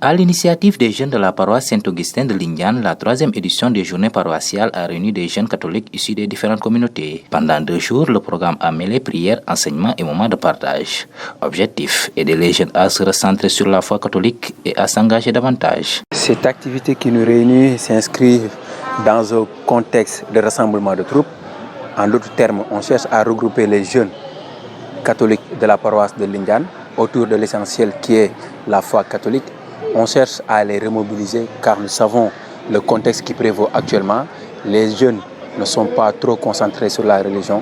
À l'initiative des jeunes de la paroisse Saint-Augustin de Lindiane, la 3e édition des journées paroissiales a réuni des jeunes catholiques issus des différentes communautés. Pendant 2 jours, le programme a mêlé prières, enseignements et moments de partage. Objectif, aider les jeunes à se recentrer sur la foi catholique et à s'engager davantage. Cette activité qui nous réunit s'inscrit dans un contexte de rassemblement de troupes. En d'autres termes, on cherche à regrouper les jeunes catholiques de la paroisse de Lindiane autour de l'essentiel qui est la foi catholique. On cherche à les remobiliser car nous savons le contexte qui prévaut actuellement. Les jeunes ne sont pas trop concentrés sur la religion.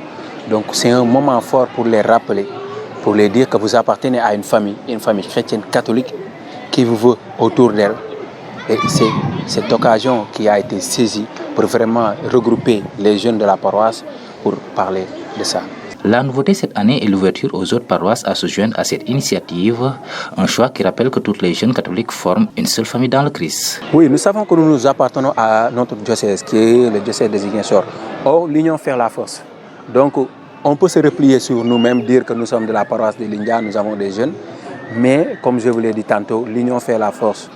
Donc c'est un moment fort pour les rappeler, pour les dire que vous appartenez à une famille chrétienne catholique qui vous veut autour d'elle. Et c'est cette occasion qui a été saisie pour vraiment regrouper les jeunes de la paroisse pour parler de ça. La nouveauté cette année est l'ouverture aux autres paroisses à se joindre à cette initiative, un choix qui rappelle que toutes les jeunes catholiques forment une seule famille dans le Christ. Oui, nous savons que nous appartenons à notre diocèse, qui est le diocèse de Ziguinchor. Or, l'union fait la force. Donc, on peut se replier sur nous-mêmes, dire que nous sommes de la paroisse de Lindiane, nous avons des jeunes. Mais, comme je vous l'ai dit tantôt, l'union fait la force.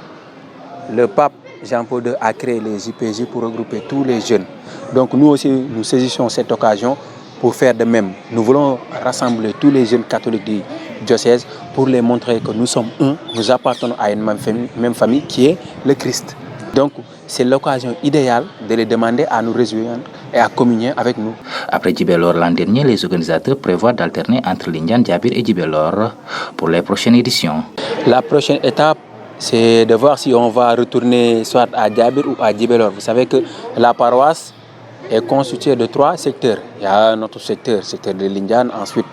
Le pape Jean-Paul II a créé les JPJ pour regrouper tous les jeunes. Donc, nous aussi, nous saisissons cette occasion pour faire de même. Nous voulons rassembler tous les jeunes catholiques du diocèse pour les montrer que nous sommes un, nous appartenons à une même famille qui est le Christ. Donc c'est l'occasion idéale de les demander à nous rejoindre et à communier avec nous. Après Djibélor l'an dernier, les organisateurs prévoient d'alterner entre Lindiane, Djabir et Djibélor pour les prochaines éditions. La prochaine étape, c'est de voir si on va retourner soit à Djabir ou à Djibélor. Vous savez que la paroisse est constitué de 3 secteurs. Il y a notre secteur de Lindiane, ensuite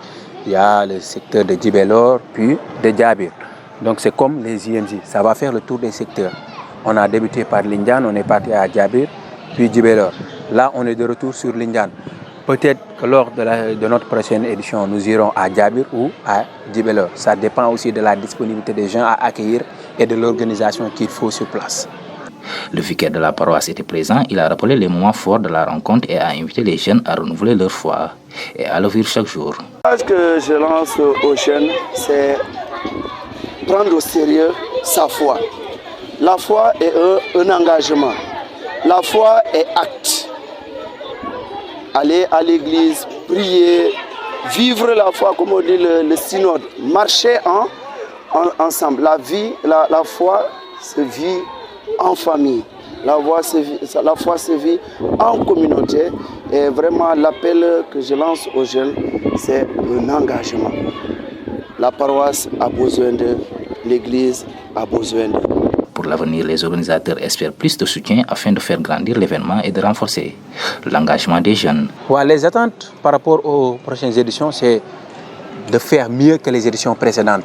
il y a le secteur de Djibélor, puis de Djabir. Donc c'est comme les IMJ, ça va faire le tour des secteurs. On a débuté par Lindiane, on est parti à Djabir, puis Djibélor. Là, on est de retour sur Lindiane. Peut-être que lors de notre prochaine édition, nous irons à Djabir ou à Djibélor. Ça dépend aussi de la disponibilité des gens à accueillir et de l'organisation qu'il faut sur place. Le vicaire de la paroisse était présent, il a rappelé les moments forts de la rencontre et a invité les jeunes à renouveler leur foi et à le vivre chaque jour. Ce que je lance aux jeunes, c'est prendre au sérieux sa foi. La foi est un engagement. La foi est acte. Aller à l'église, prier, vivre la foi, comme on dit le synode, marcher ensemble. La foi se vit en famille. La foi se vit en communauté. Et vraiment, l'appel que je lance aux jeunes, c'est un engagement. La paroisse a besoin d'eux, l'église a besoin d'eux. Pour l'avenir, les organisateurs espèrent plus de soutien afin de faire grandir l'événement et de renforcer l'engagement des jeunes. Les attentes par rapport aux prochaines éditions, c'est de faire mieux que les éditions précédentes,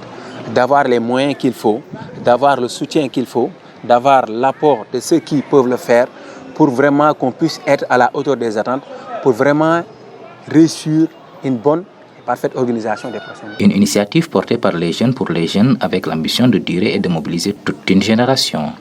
d'avoir les moyens qu'il faut, d'avoir le soutien qu'il faut, d'avoir l'apport de ceux qui peuvent le faire pour vraiment qu'on puisse être à la hauteur des attentes, pour vraiment réussir une bonne et parfaite organisation des prochaines. Une initiative portée par les jeunes pour les jeunes avec l'ambition de durer et de mobiliser toute une génération.